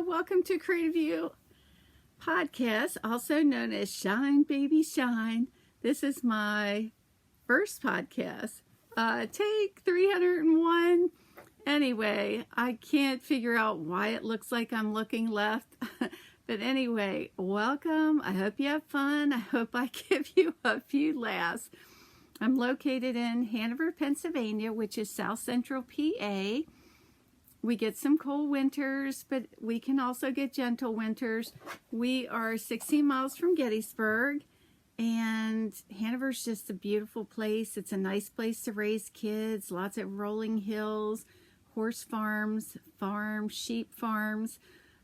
welcome to Creative Ewe podcast, also known as Shine Baby Shine. This is my first podcast. Take 301. Anyway, I can't figure out why it looks like I'm looking left. But anyway, welcome. I hope you have fun. I hope I give you a few laughs. I'm located in Hanover, Pennsylvania, which is South Central PA. We get some cold winters, but we can also get gentle winters. We are 16 miles from Gettysburg, and Hanover's just a beautiful place. It's a nice place to raise kids, lots of rolling hills, horse farms, sheep farms,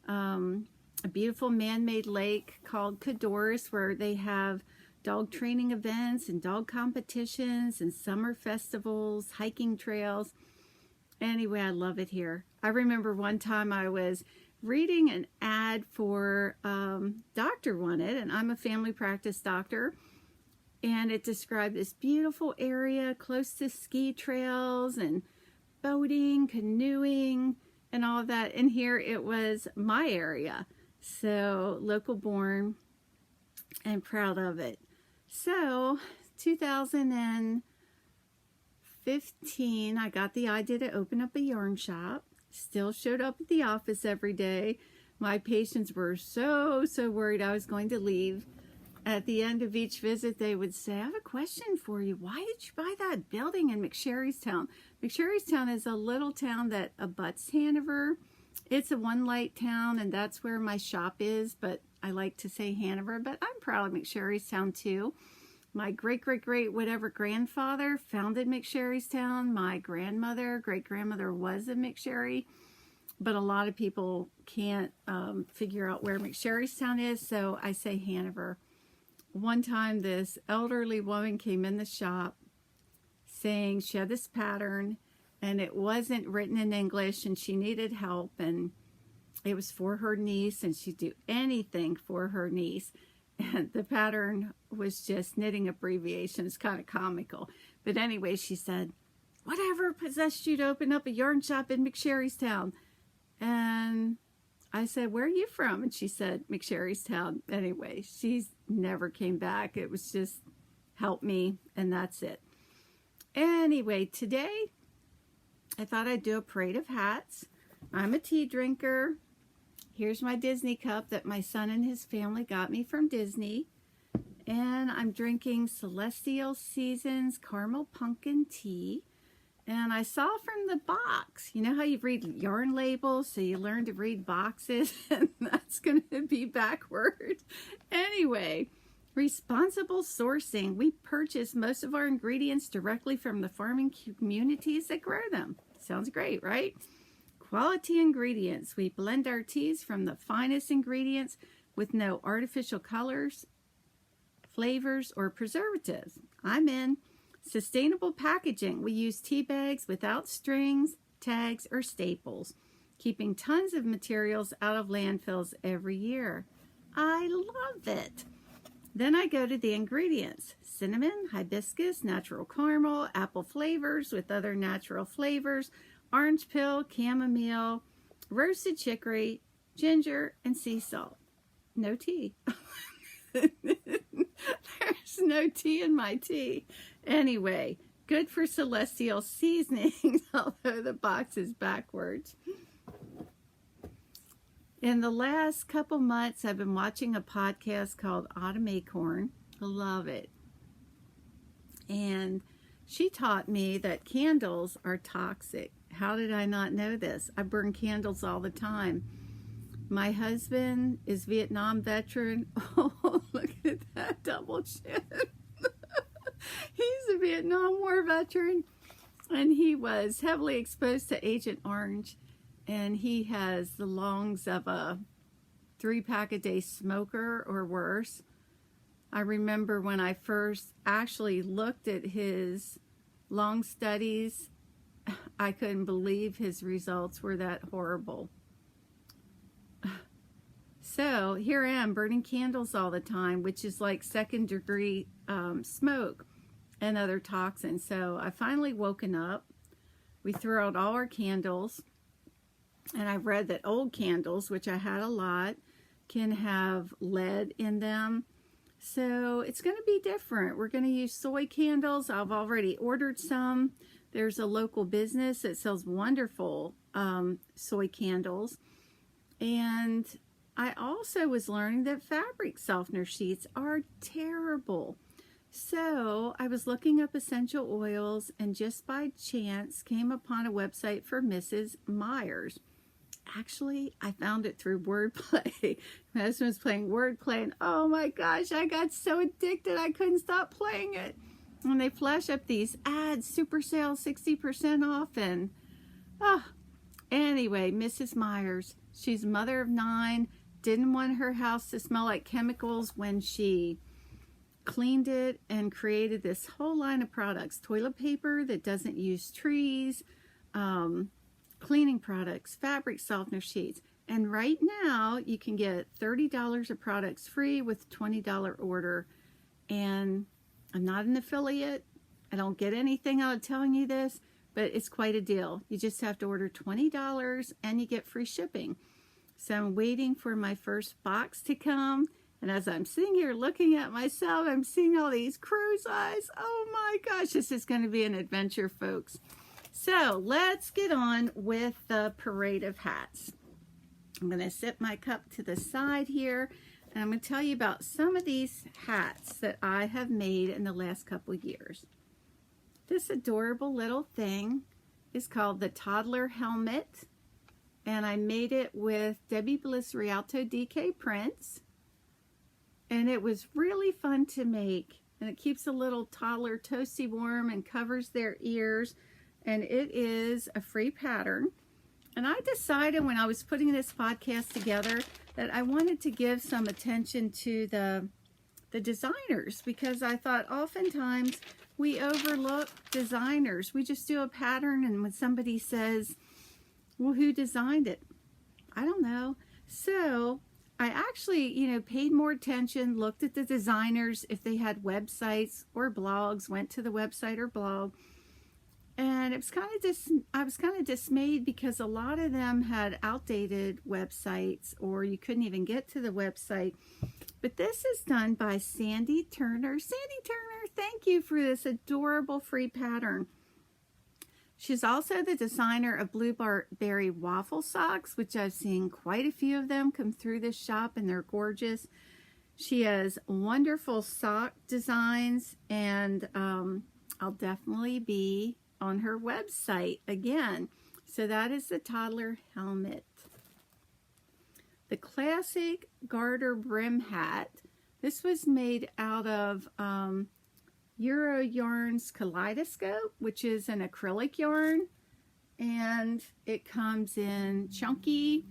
a beautiful man-made lake called Cadorus, where they have dog training events and dog competitions and summer festivals, hiking trails. Anyway, I love it here. I remember one time I was reading an ad for Doctor Wanted, and I'm a family practice doctor, and it described this beautiful area close to ski trails and boating, canoeing, and all of that. And here it was my area. So local born and proud of it. So 2015, I got the idea to open up a yarn shop. Still showed up at the office every day. My patients were so worried I was going to leave. At the end of each visit, they would say, I have a question for you. Why did you buy that building in McSherrystown? McSherrystown is a little town that abuts Hanover. It's a one-light town, and that's where my shop is, but I like to say Hanover, but I'm proud of McSherrystown too. My great-great-great whatever grandfather founded McSherrystown. My great-grandmother was a McSherry, but a lot of people can't figure out where McSherrystown is, so I say Hanover. One time this elderly woman came in the shop saying she had this pattern and it wasn't written in English and she needed help, and it was for her niece, and she'd do anything for her niece. And the pattern was just knitting abbreviations, kind of comical. But anyway, she said, whatever possessed you to open up a yarn shop in McSherrystown? And I said, where are you from? And she said, McSherrystown. Anyway, she's never came back. It was just help me, and that's it. Anyway, today I thought I'd do a parade of hats. I'm a tea drinker. Here's my Disney cup that my son and his family got me from Disney. And I'm drinking Celestial Seasons Caramel Pumpkin Tea. And I saw from the box, you know how you read yarn labels, so you learn to read boxes, and that's going to be backwards. Anyway, responsible sourcing. We purchase most of our ingredients directly from the farming communities that grow them. Sounds great, right? Quality ingredients. We blend our teas from the finest ingredients with no artificial colors, flavors, or preservatives. I'm in. Sustainable packaging. We use tea bags without strings, tags, or staples, keeping tons of materials out of landfills every year. I love it. Then I go to the ingredients. Cinnamon, hibiscus, natural caramel, apple flavors with other natural flavors, orange peel, chamomile, roasted chicory, ginger, and sea salt. No tea. There's no tea in my tea. Anyway, good for celestial seasonings, although the box is backwards. In the last couple months, I've been watching a podcast called Autumn Acorn. I love it. And she taught me that candles are toxic. How did I not know this? I burn candles all the time. My husband is Vietnam veteran. Oh, look at that double chin. He's a Vietnam War veteran, and he was heavily exposed to Agent Orange, and he has the lungs of a 3-pack-a-day smoker or worse. I remember when I first actually looked at his lung studies, I couldn't believe his results were that horrible. So here I am burning candles all the time, which is like second-degree smoke and other toxins. So I finally woken up. We threw out all our candles. And I've read that old candles, which I had a lot, can have lead in them. So it's going to be different. We're going to use soy candles. I've already ordered some. There's a local business that sells wonderful soy candles. And I also was learning that fabric softener sheets are terrible. So I was looking up essential oils and just by chance came upon a website for Mrs. Myers. Actually, I found it through wordplay. My husband was playing wordplay and oh my gosh, I got so addicted I couldn't stop playing it. And they flash up these ads, super sale, 60% off, and anyway, Mrs. Myers, she's a mother of 9, didn't want her house to smell like chemicals when she cleaned it and created this whole line of products. Toilet paper that doesn't use trees, cleaning products, fabric softener sheets. And right now you can get $30 of products free with a $20 order. And I'm not an affiliate. I don't get anything out of telling you this, but it's quite a deal. You just have to order $20 and you get free shipping. So I'm waiting for my first box to come. And as I'm sitting here looking at myself, I'm seeing all these crow's eyes. Oh my gosh, this is going to be an adventure, folks. So let's get on with the parade of hats. I'm going to set my cup to the side here, and I'm going to tell you about some of these hats that I have made in the last couple years. This adorable little thing is called the Toddler Helmet, and I made it with Debbie Bliss Rialto DK prints, and it was really fun to make, and it keeps a little toddler toasty warm and covers their ears, and it is a free pattern. And I decided when I was putting this podcast together that I wanted to give some attention to the designers, because I thought oftentimes we overlook designers. We just do a pattern, and when somebody says, well, who designed it? I don't know. So I actually, paid more attention, looked at the designers, if they had websites or blogs, went to the website or blog. And it was I was kind of dismayed because a lot of them had outdated websites, or you couldn't even get to the website. But this is done by Sandy Turner. Sandy Turner, thank you for this adorable free pattern. She's also the designer of Blueberry Waffle Socks, which I've seen quite a few of them come through this shop, and they're gorgeous. She has wonderful sock designs, and I'll definitely be on her website again. So that is the Toddler Helmet. The classic Garter Brim hat. This was made out of Ewe Yarn's Kaleidoscope, which is an acrylic yarn, and it comes in chunky.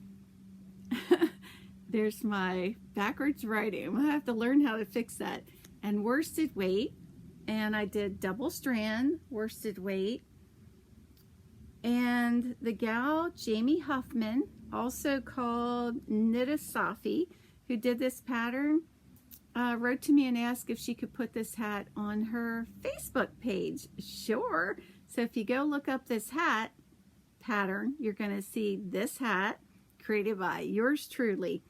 There's my backwards writing. I'm gonna have to learn how to fix that. And worsted weight. And I did double strand worsted weight. And the gal, Jamie Hoffman, also called Knit-a-Safi, who did this pattern, wrote to me and asked if she could put this hat on her Facebook page. Sure. So if you go look up this hat pattern, you're going to see this hat created by yours truly.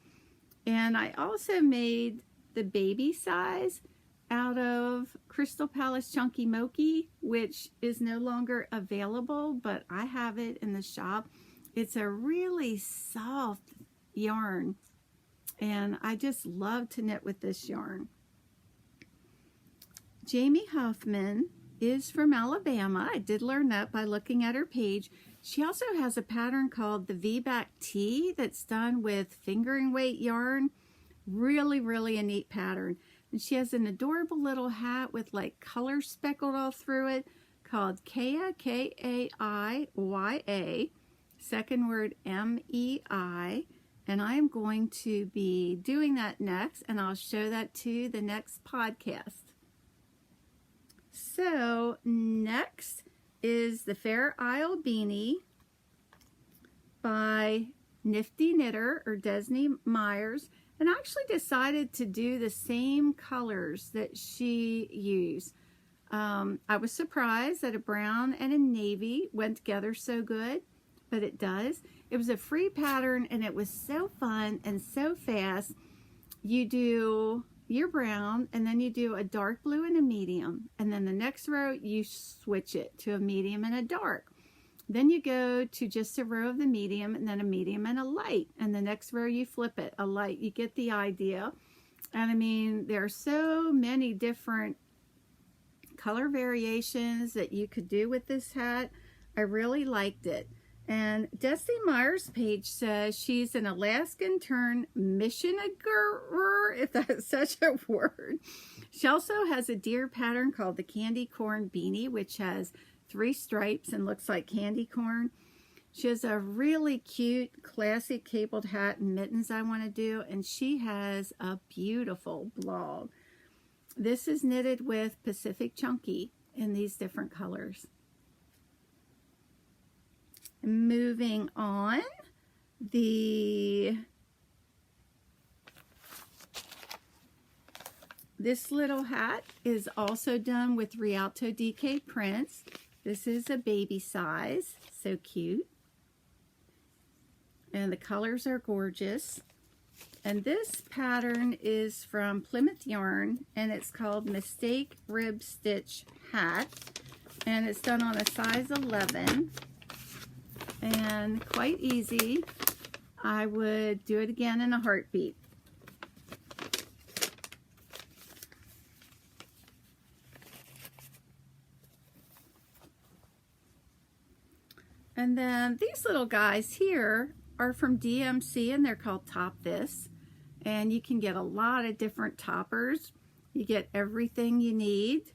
And I also made the baby size out of Crystal Palace Chunky Mochi, which is no longer available, but I have it in the shop. It's a really soft yarn, and I just love to knit with this yarn. Jamie Hoffman is from Alabama. I did learn that by looking at her page. She also has a pattern called the V-Back Tee that's done with fingering weight yarn. Really, really a neat pattern. And she has an adorable little hat with like color speckled all through it called Kaya, K-A-I-Y-A, second word M-E-I. And I am going to be doing that next, and I'll show that to the next podcast. So next is the Fair Isle Beanie by Nifty Knitter or Desney Myers. And I actually decided to do the same colors that she used. I was surprised that a brown and a navy went together so good, but it does. It was a free pattern, and it was so fun and so fast. You do your brown, and then you do a dark blue and a medium, and then the next row you switch it to a medium and a dark. Then you go to just a row of the medium, and then a medium and a light, and the next row you flip it, a light. You get the idea. And I mean, there are so many different color variations that you could do with this hat. I really liked it. And Dusty Meyer's page says she's an Alaskan turned missionaire, if that's such a word. She also has a deer pattern called the Candy Corn Beanie, which has 3 stripes and looks like candy corn. She has a really cute classic cabled hat and mittens I want to do, and she has a beautiful blog. This is knitted with Pacific Chunky in these different colors. Moving on, this little hat is also done with Rialto DK prints. This is a baby size, so cute. And the colors are gorgeous. And this pattern is from Plymouth Yarn, and it's called Mistake Rib Stitch Hat. And it's done on a size 11. And quite easy. I would do it again in a heartbeat. And then these little guys here are from DMC, and they're called Top This. And you can get a lot of different toppers. You get everything you need,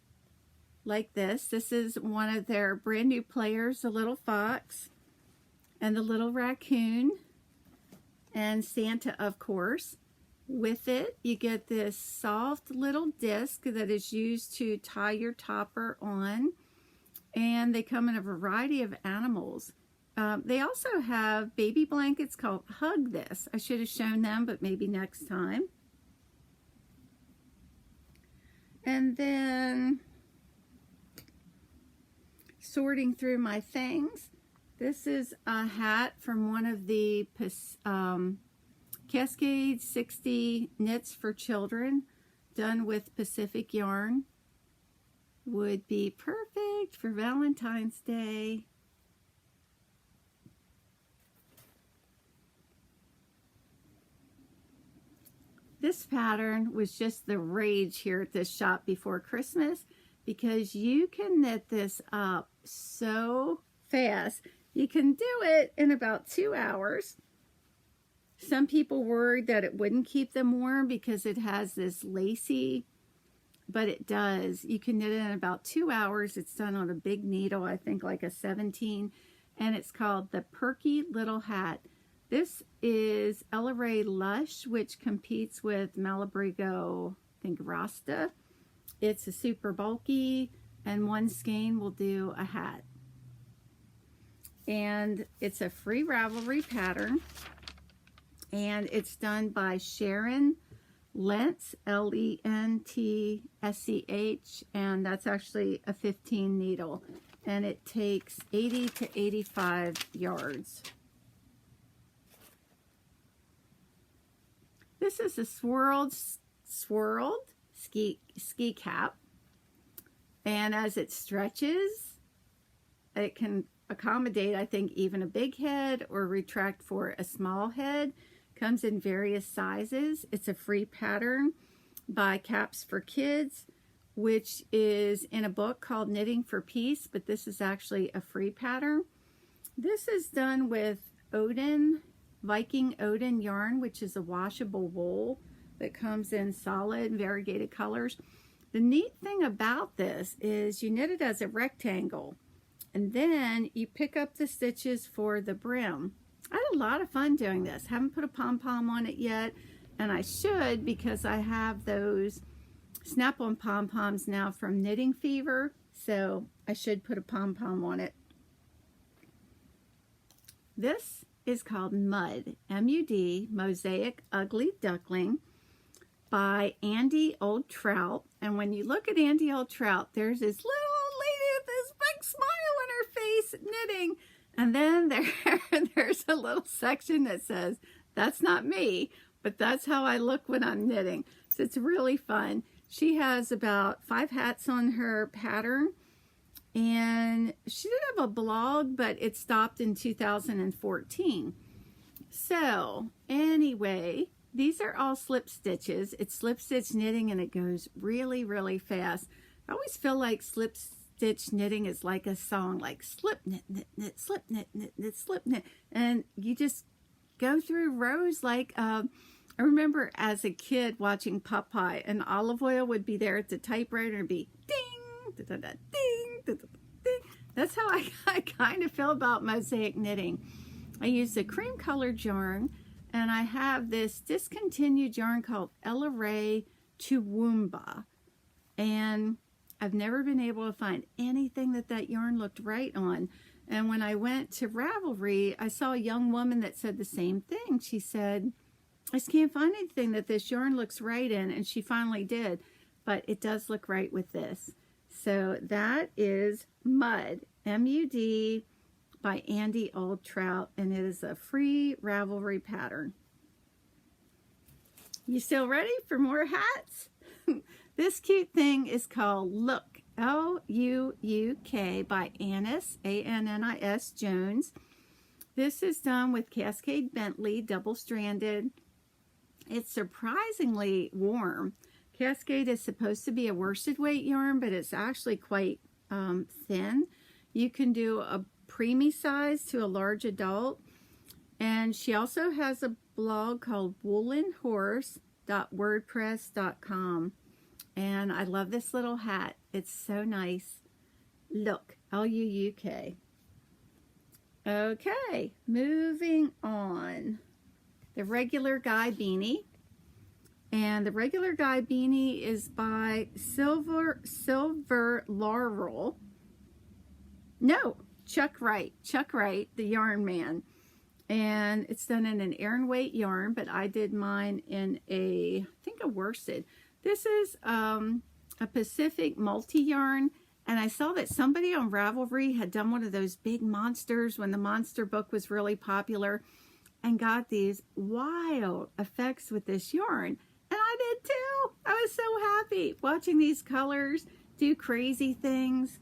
like this. This is one of their brand new players, the little fox and the little raccoon and Santa, of course. With it, you get this soft little disc that is used to tie your topper on. And they come in a variety of animals. They also have baby blankets called Hug This. I should have shown them, but maybe next time. And then sorting through my things. This is a hat from one of the Cascade 60 Knits for Children, done with Pacific Yarn. Would be perfect for Valentine's Day. This pattern was just the rage here at this shop before Christmas, because you can knit this up so fast. You can do it in about 2 hours. Some people worried that it wouldn't keep them warm because it has this lacy, but it does. You can knit it in about 2 hours. It's done on a big needle, I think like a 17, and it's called the Perky Little Hat. This is Ella Ray Lush, which competes with Malabrigo, I think, Rasta. It's a super bulky, and one skein will do a hat. And it's a free Ravelry pattern, and it's done by Sharon Lentz, L-E-N-T-S-C-H, and that's actually a 15 needle, and it takes 80 to 85 yards. This is a swirled ski cap, and as it stretches, it can accommodate, I think, even a big head or retract for a small head. Comes in various sizes. It's a free pattern by Caps for Kids, which is in a book called Knitting for Peace, but this is actually a free pattern. This is done with Viking Odin yarn, which is a washable wool that comes in solid variegated colors. The neat thing about this is you knit it as a rectangle, and then you pick up the stitches for the brim. I had a lot of fun doing this. Haven't put a pom-pom on it yet, and I should, because I have those snap-on pom-poms now from Knitting Fever, so I should put a pom-pom on it. This is called Mud, M-U-D, Mosaic Ugly Duckling, by Andy Old Trout. And when you look at Andy Old Trout, there's this little old lady with this big smile on her face knitting. And then there's a little section that says, that's not me, but that's how I look when I'm knitting. So it's really fun. She has about 5 hats on her pattern, and she did have a blog, but it stopped in 2014. So anyway, these are all slip stitches. It's slip stitch knitting, and it goes really, really fast. I always feel like slip stitch knitting is like a song, like slip knit, knit, knit, slip knit, knit, knit, slip knit, and you just go through rows like I remember as a kid watching Popeye, and olive oil would be there at the typewriter and be ding, da, da, da, ding, da, da, ding. That's how I kind of feel about mosaic knitting. I use the cream colored yarn, and I have this discontinued yarn called Ella Ray Toowoomba, and I've never been able to find anything that yarn looked right on. And when I went to Ravelry, I saw a young woman that said the same thing. She said, I just can't find anything that this yarn looks right in, and she finally did, but it does look right with this. So that is Mud, M-U-D, by Andy Oldtrout, and it is a free Ravelry pattern. You still ready for more hats? This cute thing is called Look, L-U-U-K, by Annis, A-N-N-I-S, Jones. This is done with Cascade Bentley, double-stranded. It's surprisingly warm. Cascade is supposed to be a worsted weight yarn, but it's actually quite thin. You can do a preemie size to a large adult. And she also has a blog called woolenhorse.wordpress.com. And I love this little hat. It's so nice. Look, L-U-U-K. Okay, moving on. The regular Guy Beanie. And the regular Guy Beanie is by Silver Laurel. No, Chuck Wright, the yarn man. And it's done in an Aran weight yarn, but I did mine in I think a worsted. This is a Pacific multi-yarn, and I saw that somebody on Ravelry had done one of those big monsters when the monster book was really popular, and got these wild effects with this yarn. And I did too. I was so happy watching these colors do crazy things.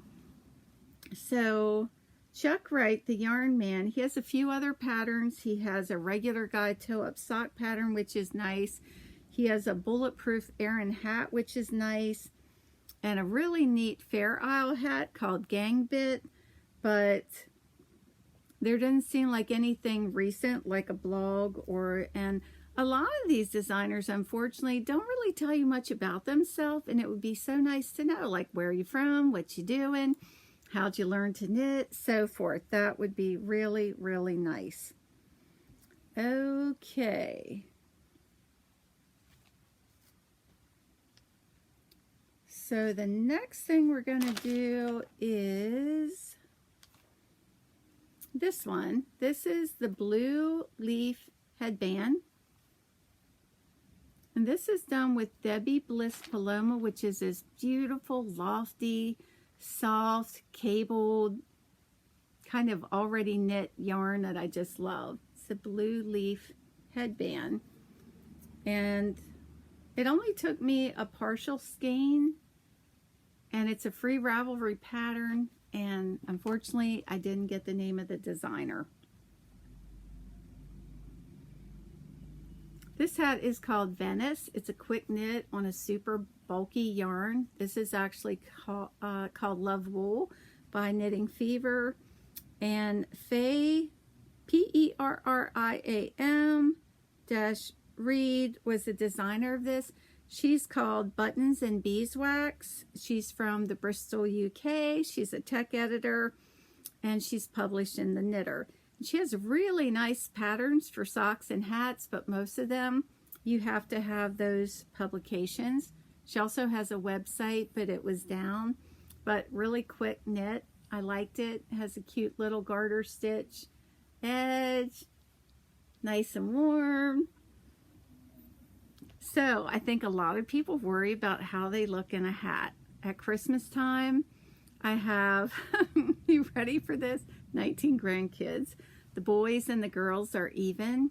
So Chuck Wright, the yarn man, he has a few other patterns. He has a regular Guy toe-up sock pattern, which is nice. He has a bulletproof Aran hat, which is nice, and a really neat Fair Isle hat called Gangbit, but there doesn't seem like anything recent, like a blog and a lot of these designers, unfortunately, don't really tell you much about themselves, and it would be so nice to know, like, where are you from, what you doing, how'd you learn to knit, so forth. That would be really, really nice. Okay. So the next thing we're going to do is this one. This is the Blue Leaf Headband. And this is done with Debbie Bliss Paloma, which is this beautiful, lofty, soft, cabled, kind of already knit yarn that I just love. It's a Blue Leaf Headband. And it only took me a partial skein. And it's a free Ravelry pattern, and unfortunately, I didn't get the name of the designer. This hat is called Venice. It's a quick knit on a super bulky yarn. This is actually called Love Wool by Knitting Fever. And Faye, P-E-R-R-I-A-M Reed was the designer of this. She's called Buttons and Beeswax. She's from the Bristol, UK. She's a tech editor, and she's published in The Knitter. She has really nice patterns for socks and hats, but most of them you have to have those publications. She also has a website, but it was down. But really quick knit. I liked it. It has a cute little garter stitch edge. Nice and warm. So I think a lot of people worry about how they look in a hat. At Christmas time, I have, you ready for this? 19 grandkids. The boys and the girls are even.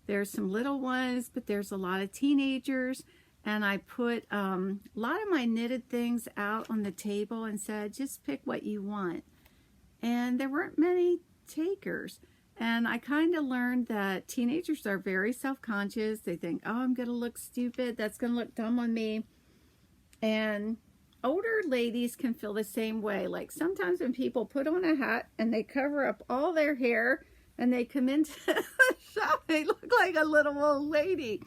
There's some little ones, but there's a lot of teenagers. And I put a lot of my knitted things out on the table and said, just pick what you want. And there weren't many takers. And I kind of learned that teenagers are very self-conscious. They think, oh, I'm going to look stupid. That's going to look dumb on me. And older ladies can feel the same way. Like sometimes when people put on a hat and they cover up all their hair and they come into the shop, they look like a little old lady.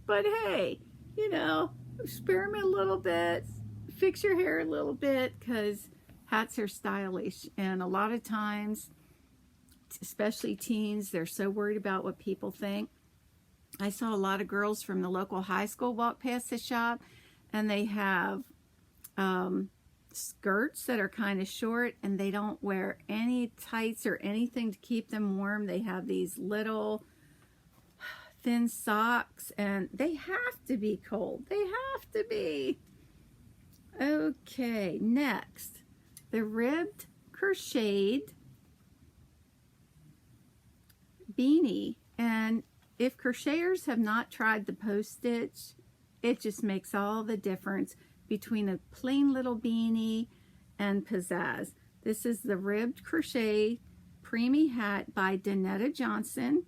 But hey, you know, experiment a little bit, fix your hair a little bit, because hats are stylish. And a lot of times, especially teens, they're so worried about what people think. I saw a lot of girls from the local high school walk past the shop, and they have skirts that are kind of short, and they don't wear any tights or anything to keep them warm. They have these little thin socks, and they have to be cold. They have to be. Okay, next, the ribbed crocheted beanie. And if crocheters have not tried the post stitch, it just makes all the difference between a plain little beanie and pizzazz. This is the ribbed crochet preemie hat by Danetta Johnson,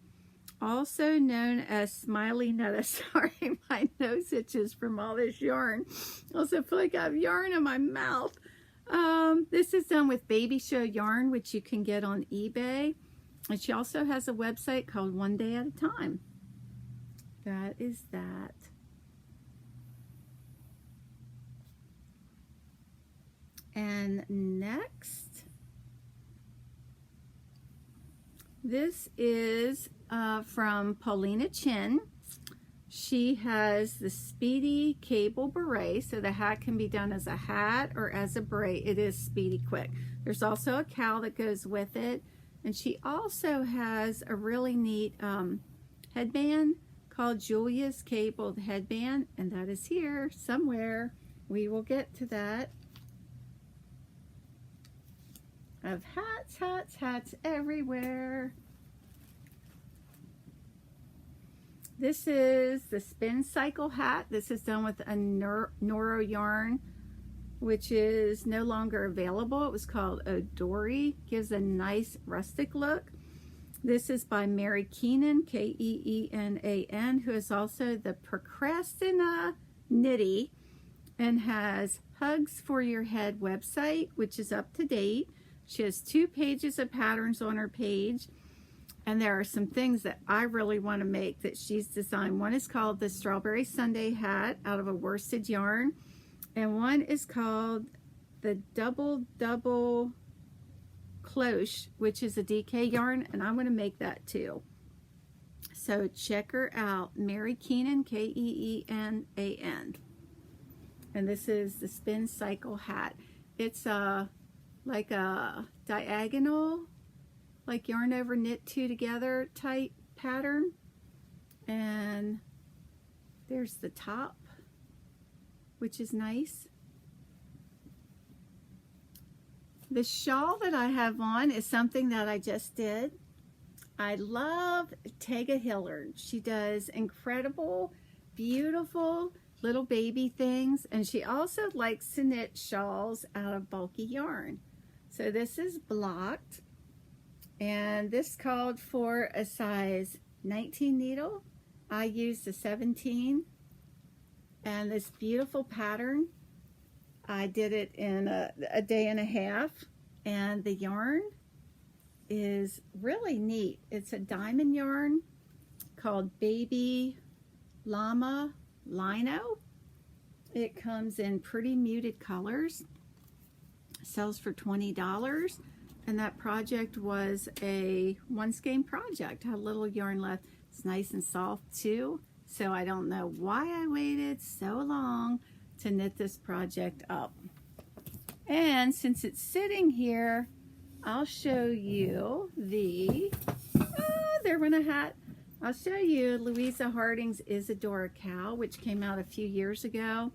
also known as Smiley Netta. Sorry, my nose itches from all this yarn. Also feel like I have yarn in my mouth. This is done with baby show yarn, which you can get on eBay. And she also has a website called One Day at a Time. That is that. And next, this is from Paulina Chin. She has the Speedy cable beret, so the hat can be done as a hat or as a beret. It is Speedy quick. There's also a cowl that goes with it, and she also has a really neat headband called Julia's cabled headband, and that is here somewhere. We will get to that. Of hats, hats, hats everywhere. This is the Spin Cycle hat. This is done with a Noro yarn, which is no longer available. It was called Odori. Gives a nice rustic look. This is by Mary Keenan, Keenan, who is also the Procrastina Knitty and has Hugs for Your Head website, which is up to date. She has 2 pages of patterns on her page, and there are some things that I really want to make that she's designed. One is called the Strawberry Sundae hat out of a worsted yarn, and one is called the Double Cloche, which is a DK yarn, and I'm going to make that too. So check her out, Mary Keenan, Keenan. And this is the Spin Cycle hat. It's like a diagonal, like yarn over knit 2 together type pattern. And there's the top, which is nice. The shawl that I have on is something that I just did. I love Tega Hillard. She does incredible, beautiful little baby things, and she also likes to knit shawls out of bulky yarn. So this is blocked, and this called for a size 19 needle. I used a 17, and this beautiful pattern, I did it in a day and a half, and the yarn is really neat. It's a diamond yarn called Baby Llama Lino. It comes in pretty muted colors. Sells for $20, and that project was a one skein project. Had a little yarn left. It's nice and soft too, so I don't know why I waited so long to knit this project up. And since it's sitting here, I'll show you the there went a hat. I'll show you Louisa Harding's Isadora cowl, which came out a few years ago.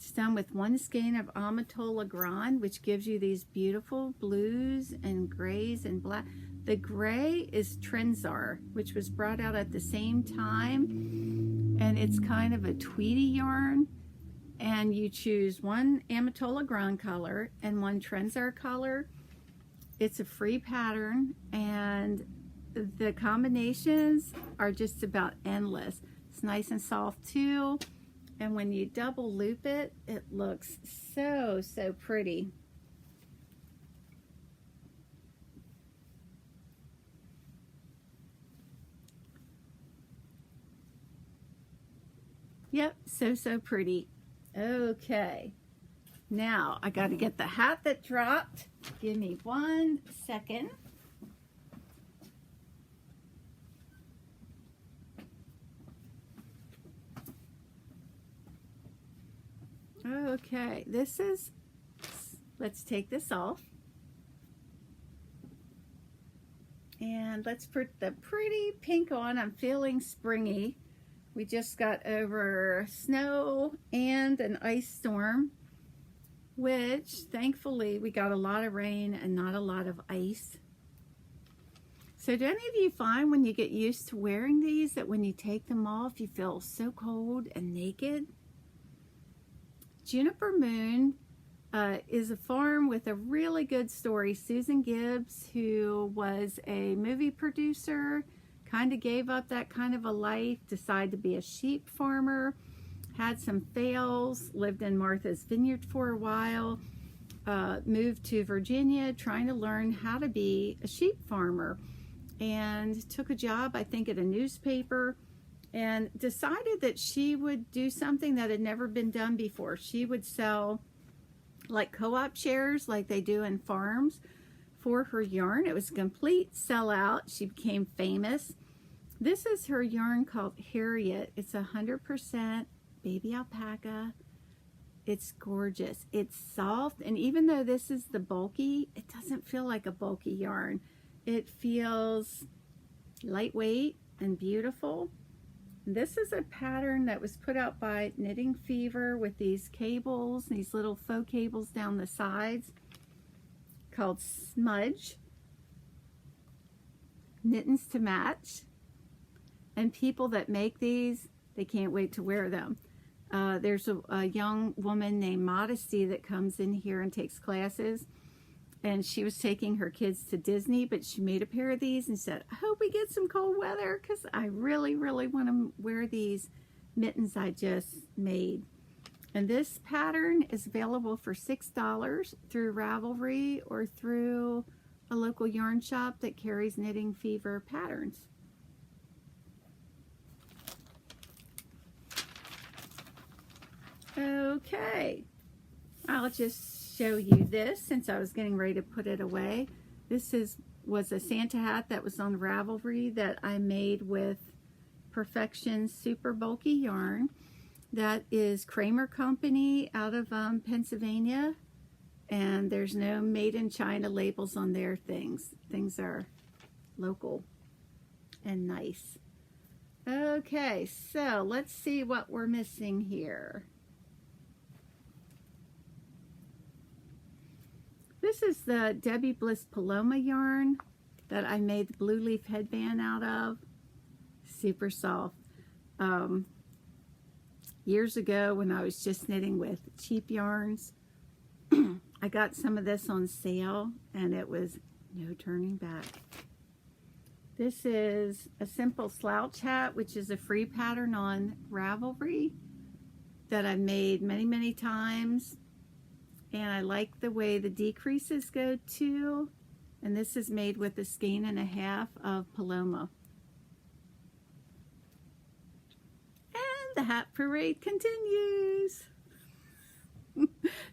It's done with one skein of Amatola Grand, which gives you these beautiful blues and grays and black. The gray is Trenzar, which was brought out at the same time, and it's kind of a tweedy yarn. And you choose one Amatola Grand color and one Trenzar color. It's a free pattern, and the combinations are just about endless. It's nice and soft too, and when you double loop it, it looks so, so pretty. Yep, so, so pretty. Okay, now I got to get the hat that dropped. Give me 1 second. Okay, this is, let's take this off. And let's put the pretty pink on. I'm feeling springy. We just got over snow and an ice storm, which thankfully we got a lot of rain and not a lot of ice. So do any of you find when you get used to wearing these that when you take them off you feel so cold and naked? Juniper Moon is a farm with a really good story. Susan Gibbs, who was a movie producer, kind of gave up that kind of a life, decided to be a sheep farmer, had some fails, lived in Martha's Vineyard for a while, moved to Virginia trying to learn how to be a sheep farmer, and took a job, I think, at a newspaper, and decided that she would do something that had never been done before. She would sell like co-op shares like they do in farms for her yarn. It was a complete sellout. She became famous. This is her yarn called Harriet. It's 100% baby alpaca. It's gorgeous. It's soft, and even though this is the bulky, it doesn't feel like a bulky yarn. It feels lightweight and beautiful. This is a pattern that was put out by Knitting Fever with these cables, these little faux cables down the sides, called Smudge Mittens to match. And people that make these, they can't wait to wear them. There's a young woman named Modesty that comes in here and takes classes, and she was taking her kids to Disney, but she made a pair of these and said, I hope we get some cold weather because I really, really want to wear these mittens I just made. And this pattern is available for $6 through Ravelry or through a local yarn shop that carries Knitting Fever patterns. Okay, I'll just show you this since I was getting ready to put it away. This was a Santa hat that was on Ravelry that I made with Perfection super bulky yarn. That is Kramer Company out of Pennsylvania, and there's no made in China labels on their things. Things are local and nice. Okay, so let's see what we're missing here. This is the Debbie Bliss Paloma yarn that I made the blue leaf headband out of. Super soft. Years ago when I was just knitting with cheap yarns, I got some of this on sale and it was no turning back. This is a simple slouch hat, which is a free pattern on Ravelry that I've made many, many times. And I like the way the decreases go too. And this is made with a skein and a half of Paloma. And the hat parade continues.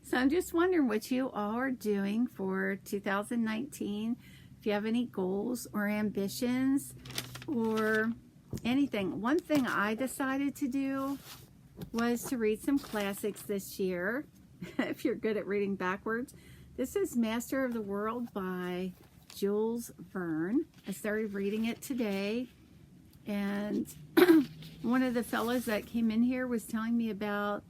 So I'm just wondering what you all are doing for 2019. If you have any goals or ambitions or anything. One thing I decided to do was to read some classics this year. If you're good at reading backwards. This is Master of the World by Jules Verne. I started reading it today, and one of the fellows that came in here was telling me about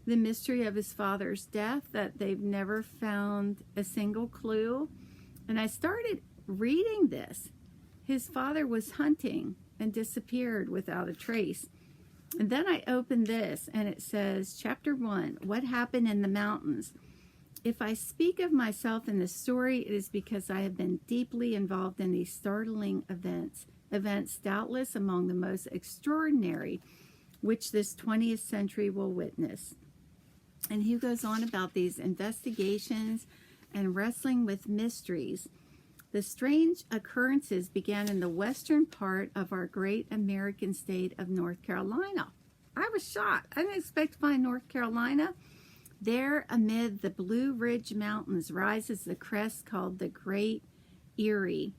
the mystery of his father's death, that they've never found a single clue. And I started reading this. His father was hunting and disappeared without a trace. And then I opened this and it says, Chapter 1, What Happened in the Mountains? If I speak of myself in this story, it is because I have been deeply involved in these startling events doubtless among the most extraordinary which this 20th century will witness. And he goes on about these investigations and wrestling with mysteries. The strange occurrences began in the western part of our great American state of North Carolina. I was shocked. I didn't expect to find North Carolina. There, amid the Blue Ridge Mountains, rises the crest called the Great Erie.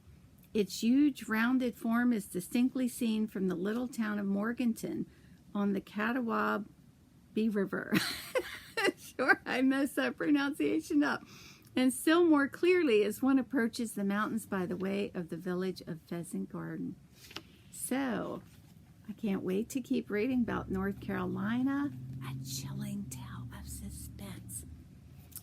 Its huge, rounded form is distinctly seen from the little town of Morganton on the Catawba River. Sure, I messed that pronunciation up. And still more clearly as one approaches the mountains by the way of the village of Pheasant Garden. So, I can't wait to keep reading about North Carolina. A chilling tale of suspense.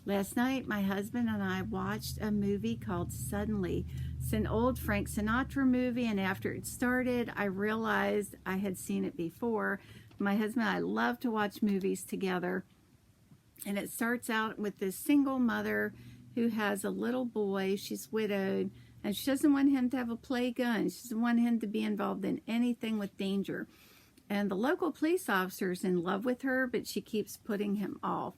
Last night, my husband and I watched a movie called Suddenly. It's an old Frank Sinatra movie, and after it started, I realized I had seen it before. My husband and I love to watch movies together. And it starts out with this single mother who has a little boy. She's widowed, and she doesn't want him to have a play gun. She doesn't want him to be involved in anything with danger. And the local police officer is in love with her, but she keeps putting him off.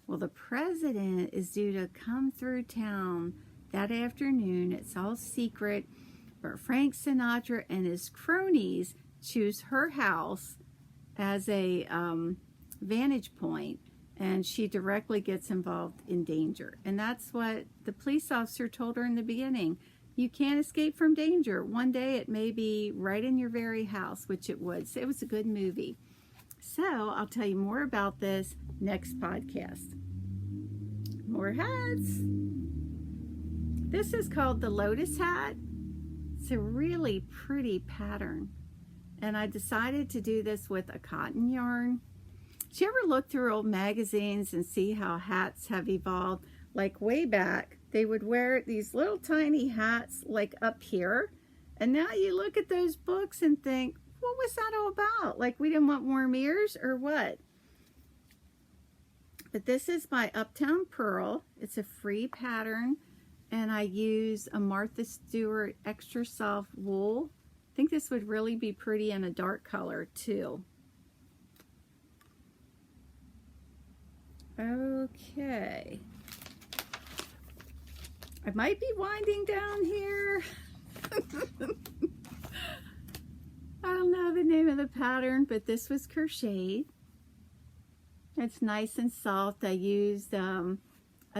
Well, the president is due to come through town that afternoon. It's all secret, but Frank Sinatra and his cronies choose her house as a vantage point. And she directly gets involved in danger. And that's what the police officer told her in the beginning. You can't escape from danger. One day it may be right in your very house, which it would. So it was a good movie. So I'll tell you more about this next podcast. More hats. This is called the Lotus Hat. It's a really pretty pattern. And I decided to do this with a cotton yarn. Did you ever look through old magazines and see how hats have evolved? Like way back, they would wear these little tiny hats like up here. And now you look at those books and think, what was that all about? Like we didn't want warm ears or what? But this is by Uptown Pearl. It's a free pattern. And I use a Martha Stewart extra soft wool. I think this would really be pretty in a dark color too. Okay, I might be winding down here. I don't know the name of the pattern, but this was crocheted. It's nice and soft. I used a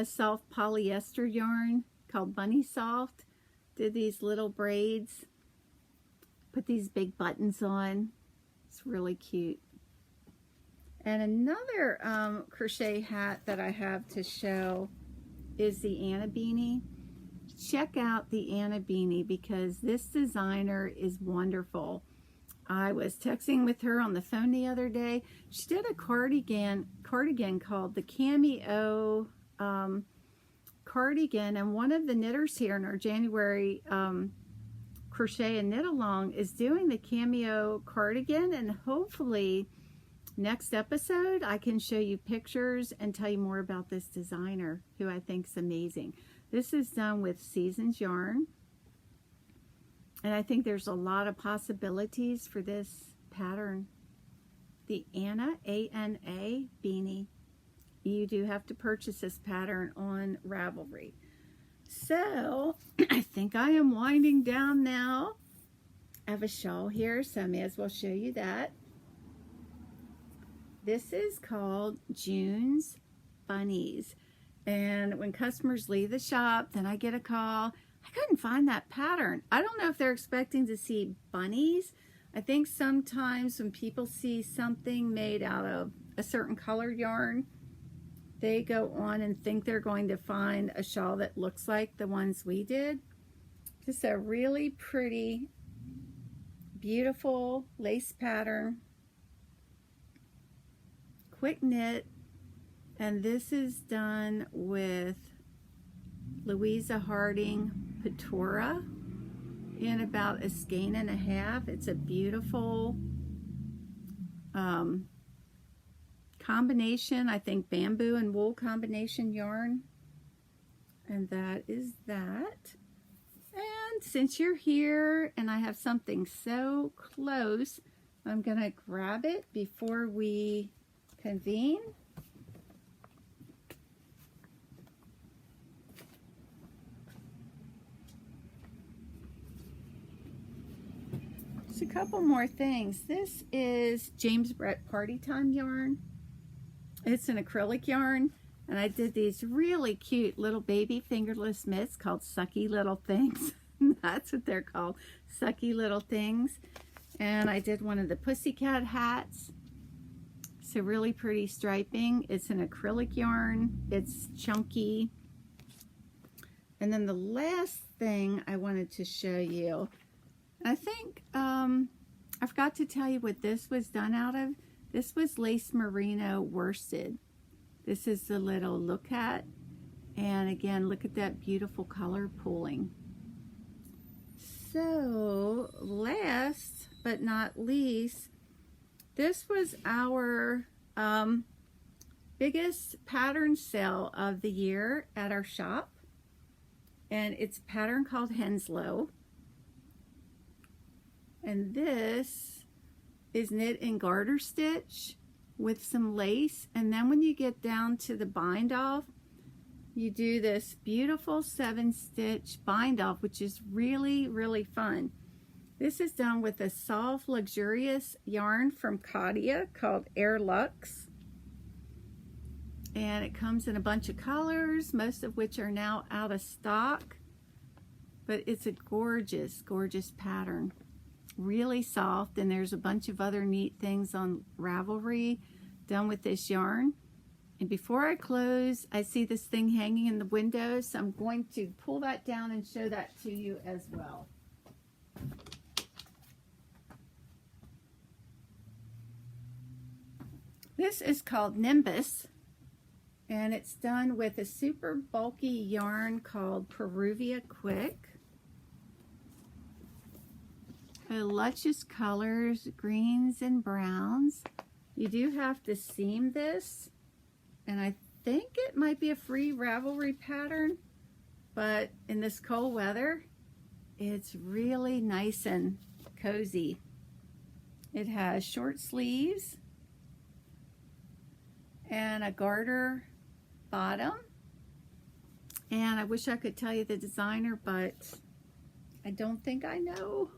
soft polyester yarn called Bunny Soft. Did these little braids, put these big buttons on. It's really cute. And another crochet hat that I have to show is the Anna Beanie. Check out the Anna Beanie because this designer is wonderful. I was texting with her on the phone the other day. She did a cardigan called the Cameo Cardigan, and one of the knitters here in our January crochet and knit along is doing the Cameo Cardigan, and hopefully next episode I can show you pictures and tell you more about this designer who I think is amazing. This is done with Seasons yarn, and I think there's a lot of possibilities for this pattern. The Anna, A-N-A Beanie. You do have to purchase this pattern on Ravelry. So I think I am winding down now. I have a shawl here, so I may as well show you that. This is called June's Bunnies. And when customers leave the shop, then I get a call. I couldn't find that pattern. I don't know if they're expecting to see bunnies. I think sometimes when people see something made out of a certain colored yarn, they go on and think they're going to find a shawl that looks like the ones we did. Just a really pretty, beautiful lace pattern. Quick knit. And this is done with Louisa Harding Petora in about a skein and a half. It's a beautiful combination, I think bamboo and wool combination yarn. And that is that. And since you're here and I have something so close, I'm gonna grab it before we convene. Just a couple more things. This is James Brett Party Time yarn. It's an acrylic yarn, and I did these really cute little baby fingerless mitts called Sucky Little Things. That's what they're called, Sucky Little Things. And I did one of the pussycat hats. So really pretty striping. It's an acrylic yarn. It's chunky. And then the last thing I wanted to show you, I think I forgot to tell you what this was done out of. This was lace merino worsted. This is the little look at. And again, look at that beautiful color pooling. So last but not least, this was our biggest pattern sale of the year at our shop. And it's a pattern called Henslow. And this is knit in garter stitch with some lace. And then when you get down to the bind off, you do this beautiful 7-stitch bind off, which is really, really fun. This is done with a soft, luxurious yarn from Cadia called Air Luxe. And it comes in a bunch of colors, most of which are now out of stock. But it's a gorgeous, gorgeous pattern. Really soft, and there's a bunch of other neat things on Ravelry done with this yarn. And before I close, I see this thing hanging in the window, so I'm going to pull that down and show that to you as well. This is called Nimbus, and it's done with a super bulky yarn called Peruvia Quick. Luscious colors, greens and browns. You do have to seam this, and I think it might be a free Ravelry pattern, but in this cold weather, it's really nice and cozy. It has short sleeves and a garter bottom, and I wish I could tell you the designer, but I don't think I know.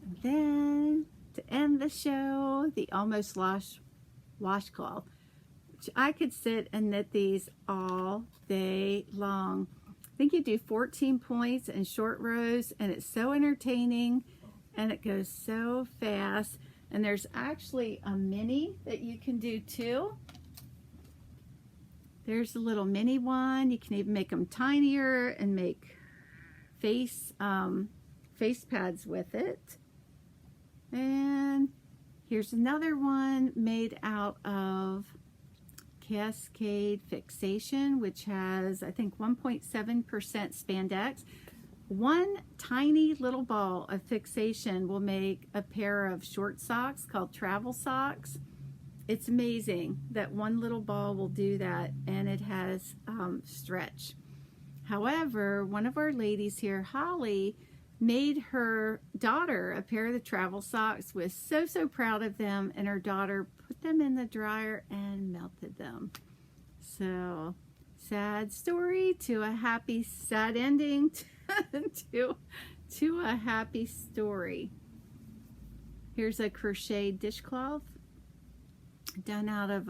And then to end the show, the almost lost washcloth, which I could sit and knit these all day long. I think you do 14 points and short rows, and it's so entertaining and it goes so fast. And there's actually a mini that you can do too. There's a little mini one. You can even make them tinier and make face pads with it. And here's another one made out of Cascade Fixation, which has, I think, 1.7% spandex. One tiny little ball of fixation will make a pair of short socks called travel socks. It's amazing that one little ball will do that, and it has stretch. However, one of our ladies here, Holly, made her daughter a pair of the travel socks, was so proud of them, and her daughter put them in the dryer and melted them. So sad story to a happy, sad ending to a happy story. Here's a crocheted dishcloth done out of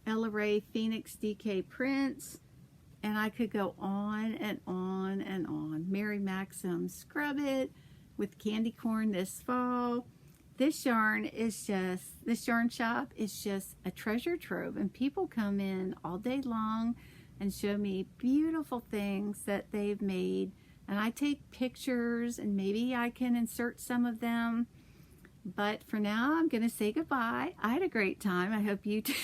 Ella Ray Phoenix DK prints. And I could go on and on and on. Mary Maxim Scrub It with candy corn this fall. This yarn shop is just a treasure trove, and people come in all day long and show me beautiful things that they've made, and I take pictures, and maybe I can insert some of them. But for now, I'm going to say goodbye. I had a great time. I hope you did.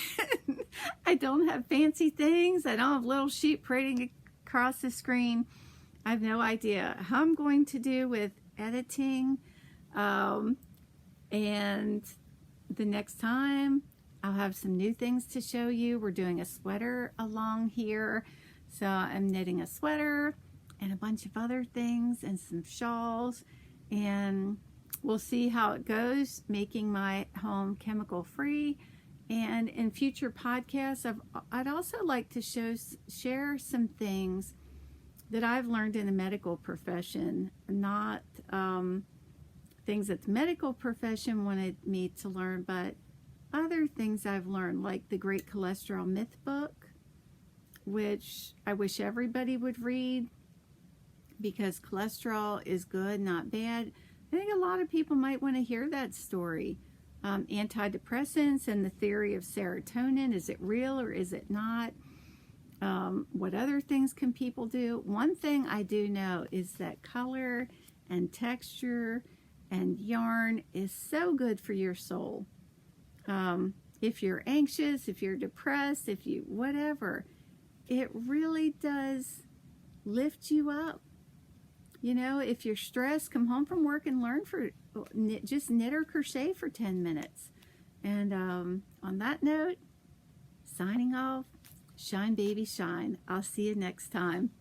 I don't have fancy things. I don't have little sheep parading across the screen. I have no idea how I'm going to do with editing. And the next time, I'll have some new things to show you. We're doing a sweater along here. So I'm knitting a sweater and a bunch of other things and some shawls. And we'll see how it goes, making my home chemical free. And in future podcasts, I'd also like to share some things that I've learned in the medical profession, not things that the medical profession wanted me to learn, but other things I've learned, like the Great Cholesterol Myth book, which I wish everybody would read because cholesterol is good, not bad. I think a lot of people might want to hear that story. Antidepressants and the theory of serotonin, is it real or is it not? What other things can people do? One thing I do know is that color and texture and yarn is so good for your soul. If you're anxious, if you're depressed, if you whatever, it really does lift you up. You know, if you're stressed, come home from work and learn just knit or crochet for 10 minutes. And on that note, signing off, shine baby shine. I'll see you next time.